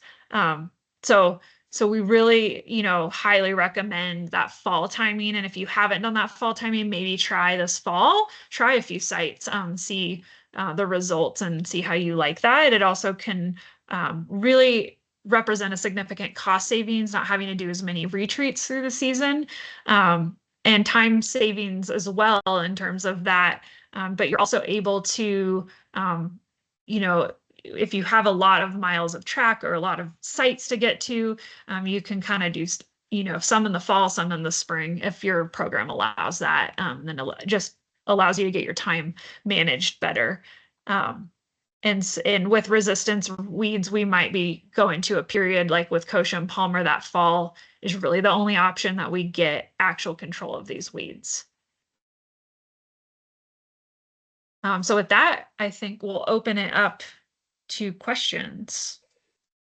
So we really, highly recommend that fall timing. And if you haven't done that fall timing, maybe try this fall, try a few sites, see the results and see how you like that. It also can really represent a significant cost savings, not having to do as many retreats through the season, and time savings as well in terms of that. But you're also able to, if you have a lot of miles of track or a lot of sites to get to, you can kind of do, some in the fall, some in the spring, if your program allows that, then it just allows you to get your time managed better. And with resistance weeds, we might be going to a period like with kochia and palmer, that fall is really the only option that we get actual control of these weeds. So with that, I think we'll open it up to questions.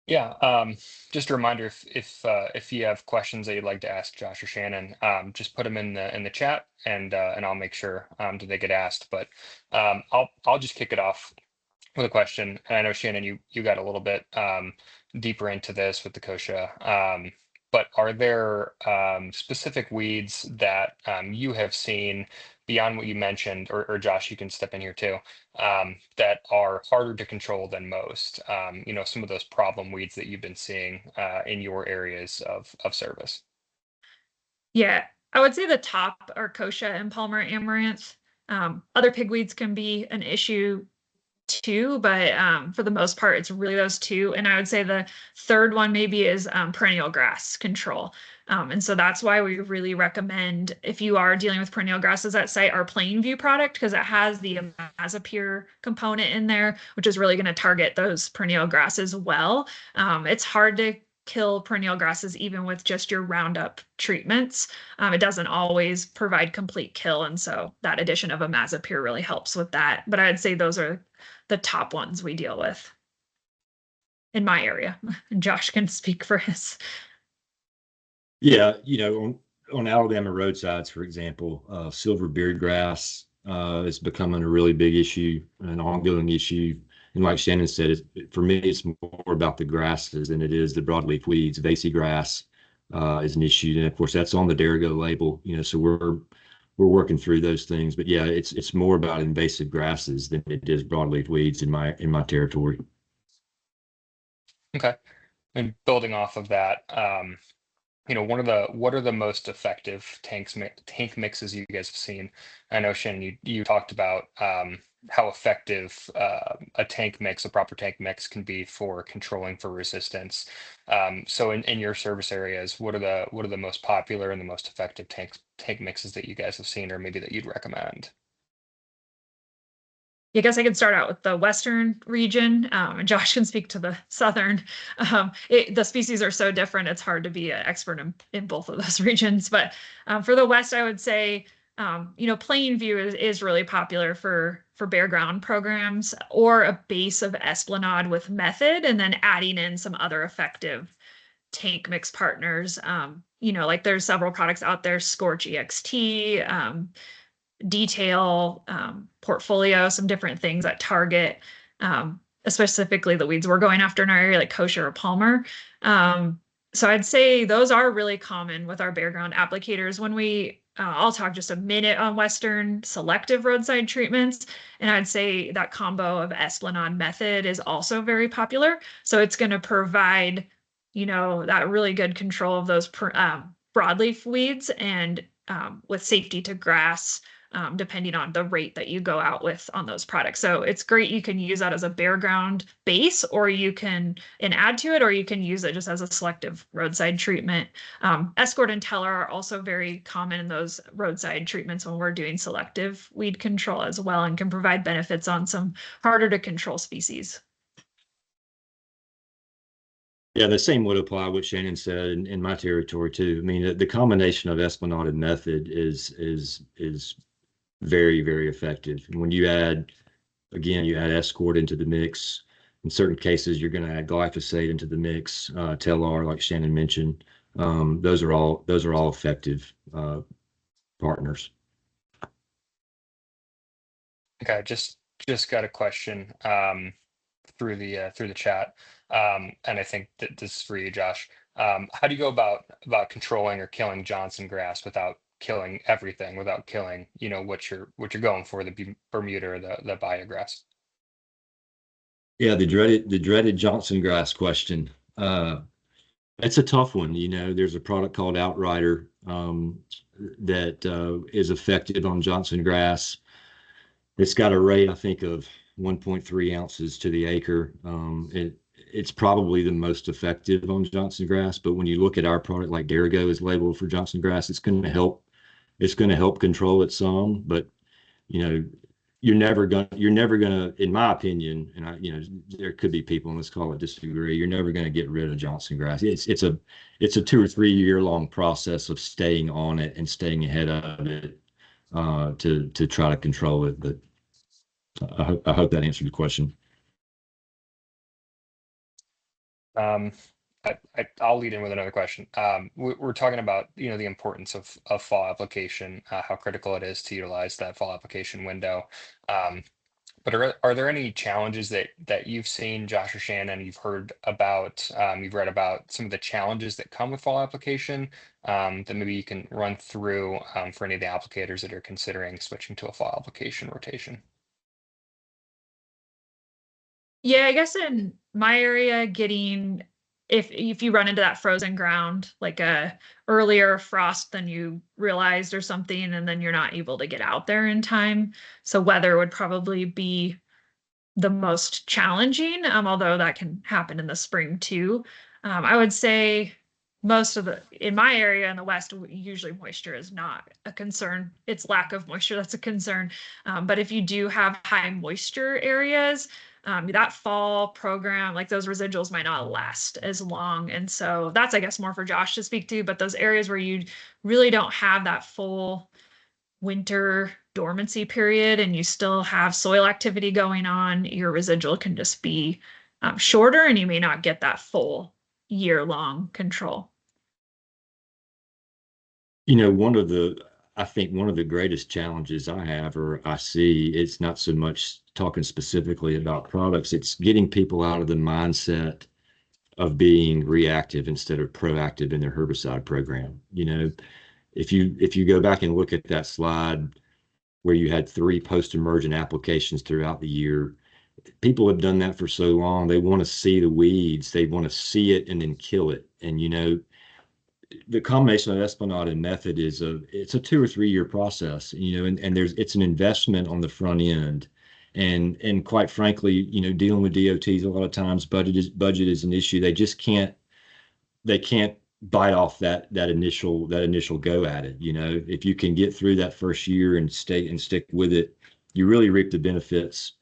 Yeah, just a reminder, if you have questions that you'd like to ask Josh or Shannon, just put them in the chat, and I'll make sure that they get asked. But I'll just kick it off with a question. And I know Shannon, you got a little bit deeper into this with the kochia, but are there specific weeds that you have seen beyond what you mentioned, or Josh, you can step in here too, that are harder to control than most? Some of those problem weeds that you've been seeing in your areas of service. Yeah, I would say the top are kochia and palmer amaranth. Other pigweeds can be an issue too, but for the most part, it's really those two. And I would say the third one maybe is perennial grass control. And so that's why we really recommend, if you are dealing with perennial grasses at site, our Plainview product, because it has the imazapyr component in there, which is really going to target those perennial grasses well. It's hard to kill perennial grasses even with just your Roundup treatments. It doesn't always provide complete kill, and so that addition of imazapyr really helps with that. But I'd say those are the top ones we deal with in my area. And Josh can speak for his. Yeah, on Alabama roadsides, for example, silver beard grass is becoming a really big issue, an ongoing issue. And like Shannon said, for me, it's more about the grasses than it is the broadleaf weeds. Vacey grass is an issue, and of course that's on the Derigo label. So we're working through those things. But yeah, it's more about invasive grasses than it is broadleaf weeds in my territory. Okay, and building off of that, what are the most effective tank mixes you guys have seen? I know Shannon, you talked about how effective a proper tank mix can be for controlling for resistance. So in your service areas, what are the most popular and the most effective tank mixes that you guys have seen, or maybe that you'd recommend? I guess I could start out with the Western region, and Josh can speak to the Southern. The species are so different, it's hard to be an expert in both of those regions. But for the West, I would say, Plainview is really popular for Bareground programs, or a base of Esplanade with method, and then adding in some other effective tank mix partners. Like there's several products out there, Scorch EXT, Detail, Portfolio, some different things that target specifically the weeds we're going after in our area, like kochia or palmer. So I'd say those are really common with our Bareground applicators. When I'll talk just a minute on Western selective roadside treatments, and I'd say that combo of Esplanade method is also very popular. So it's going to provide that really good control of those broadleaf weeds and with safety to grass, depending on the rate that you go out with on those products. So it's great. You can use that as a Bareground base, or you can add to it, or you can use it just as a selective roadside treatment. Escort and Teller are also very common in those roadside treatments when we're doing selective weed control as well, and can provide benefits on some harder to control species. Yeah, the same would apply what Shannon said in my territory too. I mean, the combination of Esplanade and method is very, very effective. And when you add, again, you add Escort into the mix. In certain cases, you're going to add glyphosate into the mix, Telar, like Shannon mentioned. Those are all effective partners. Okay, just got a question through the chat, and I think that this is for you, Josh. How do you go about controlling or killing Johnson grass without killing everything, without killing, what you're going for, the Bermuda or the biograss? Yeah, the dreaded Johnson grass question. It's a tough one. There's a product called Outrider that is effective on Johnson grass. It's got a rate, I think, of 1.3 ounces to the acre. It's probably the most effective on Johnson grass, but when you look at our product, like Derigo is labeled for Johnson grass, it's going to help. It's going to help control it some, but you're never gonna, in my opinion, and there could be people on this call that disagree. You're never going to get rid of Johnson grass. It's a 2 or 3 year long process of staying on it and staying ahead of it to try to control it. But I hope that answered the question. I'll lead in with another question. We're talking about the importance of fall application, how critical it is to utilize that fall application window. But are there any challenges that you've seen, Josh or Shannon, you've heard about, you've read about some of the challenges that come with fall application, that maybe you can run through for any of the applicators that are considering switching to a fall application rotation? Yeah, I guess in my area, if you run into that frozen ground, like a earlier frost than you realized or something, and then you're not able to get out there in time. So weather would probably be the most challenging, although that can happen in the spring too. I would say in my area in the West, usually moisture is not a concern. It's lack of moisture that's a concern. But if you do have high moisture areas, that fall program, like those residuals might not last as long. And so that's, I guess, more for Josh to speak to, but those areas where you really don't have that full winter dormancy period and you still have soil activity going on, your residual can just be shorter and you may not get that full year-long control. I think one of the greatest challenges I have, or I see, it's not so much talking specifically about products, it's getting people out of the mindset of being reactive instead of proactive in their herbicide program. If you go back and look at that slide where you had 3 post-emergent applications throughout the year, people have done that for so long. They want to see the weeds, they want to see it and then kill it. And the combination of Esplanade and method it's a 2 or 3 year process, and it's an investment on the front end. And quite frankly, dealing with DOTs, a lot of times budget is an issue. They can't bite off that initial go at it. If you can get through that first year and stick with it, you really reap the benefits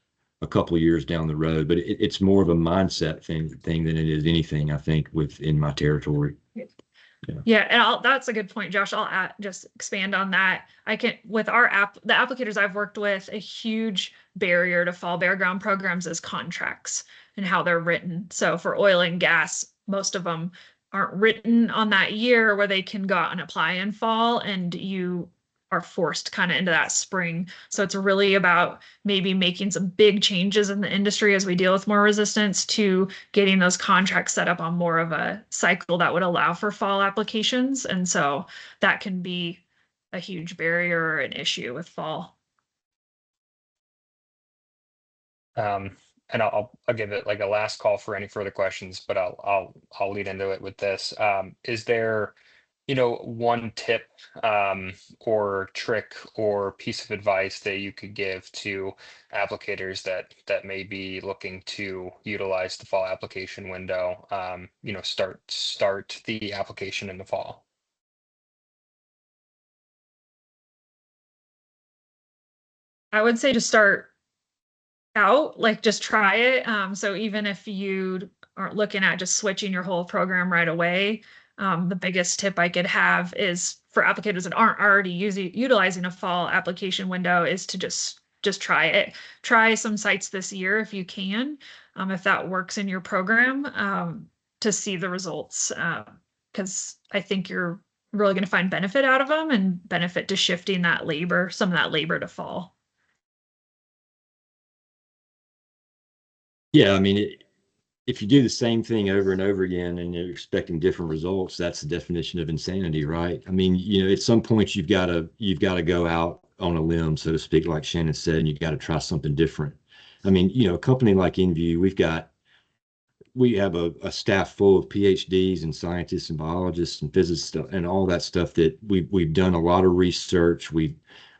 a couple of years down the road. But it's more of a mindset thing than it is anything, I think, within my territory. Yeah, and that's a good point, Josh. I'll just expand on that. With the applicators I've worked with, a huge barrier to fall Bareground programs is contracts and how they're written. So for oil and gas, most of them aren't written on that year where they can go out and apply in fall, and you are forced kind of into that spring. So it's really about maybe making some big changes in the industry as we deal with more resistance to getting those contracts set up on more of a cycle that would allow for fall applications. And so that can be a huge barrier or an issue with fall. and I'll give it like a last call for any further questions, but I'll lead into it with this. Is there, one tip or trick or piece of advice that you could give to applicators that may be looking to utilize the fall application window, start the application in the fall? I would say to start out, like just try it. So even if you aren't looking at just switching your whole program right away, the biggest tip I could have is for applicators that aren't already utilizing a fall application window is to just try it. Try some sites this year if you can, if that works in your program, to see the results. Because I think you're really going to find benefit out of them and benefit to shifting that labor, some of that labor to fall. Yeah, I mean, if you do the same thing over and over again and you're expecting different results, that's the definition of insanity, right? I mean, at some point you've got to go out on a limb, so to speak, like Shannon said, and you've got to try something different. I mean, a company like Envu, we have a staff full of PhDs and scientists and biologists and physicists and all that stuff that we've done a lot of research. We're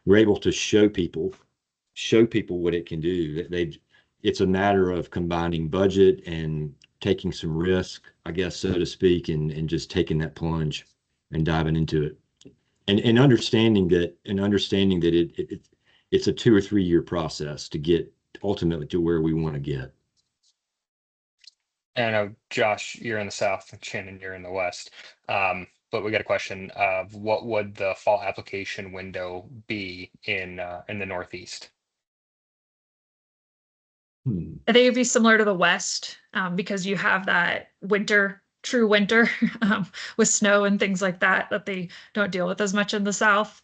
able to show people what it can do. It's a matter of combining budget and taking some risk, I guess, so to speak, and just taking that plunge and diving into it. And understanding that it's a 2 or 3 year process to get ultimately to where we want to get. And I know, Josh, you're in the South, and Shannon, you're in the West. But we got a question of what would the fall application window be in the Northeast? I think it'd be similar to the West, because you have that true winter, with snow and things like that they don't deal with as much in the South.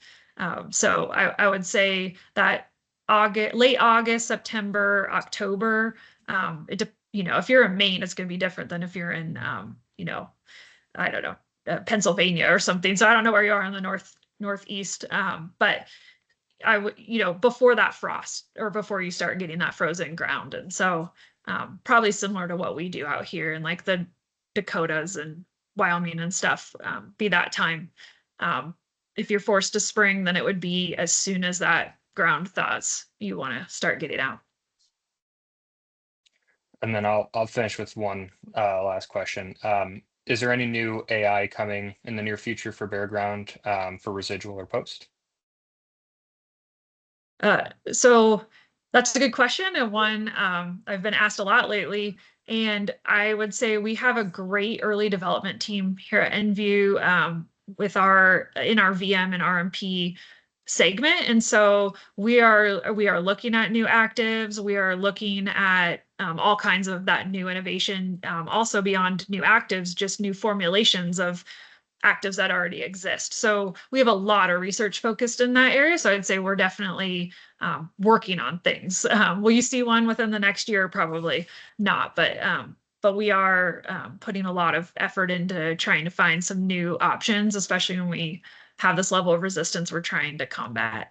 So I would say that late August, September, October. If you're in Maine, it's going to be different than if you're in, I don't know, Pennsylvania or something. So I don't know where you are in the Northeast, but I would, before that frost or before you start getting that frozen ground. And so probably similar to what we do out here in like the Dakotas and Wyoming and stuff, be that time. If you're forced to spring, then it would be as soon as that ground thaws, you want to start getting out. And then I'll finish with one last question. Is there any new AI coming in the near future for Bareground, for residual or post? So that's a good question, and one I've been asked a lot lately. And I would say we have a great early development team here at Envu, with in our VM and RMP segment. And so we are looking at new actives. We are looking at all kinds of that new innovation. Also beyond new actives, just new formulations of actives that already exist. So we have a lot of research focused in that area. So I'd say we're definitely working on things. Will you see one within the next year? Probably not, but we are putting a lot of effort into trying to find some new options, especially when we have this level of resistance we're trying to combat.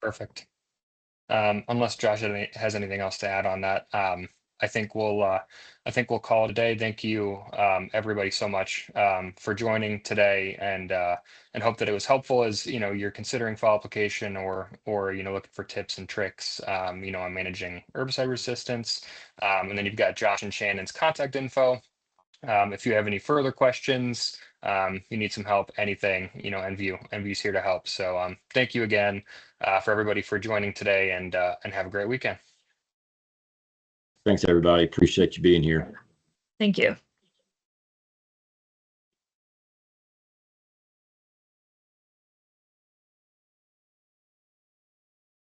Perfect. Unless Josh has anything else to add on that, I think we'll call it a day. Thank you, everybody, so much for joining today, and hope that it was helpful as you're considering fall application or looking for tips and tricks on managing herbicide resistance. And then you've got Josh and Shannon's contact info. If you have any further questions, you need some help, anything, Envu's here to help. So thank you again for everybody for joining today, and have a great weekend. Thanks, everybody. Appreciate you being here. Thank you.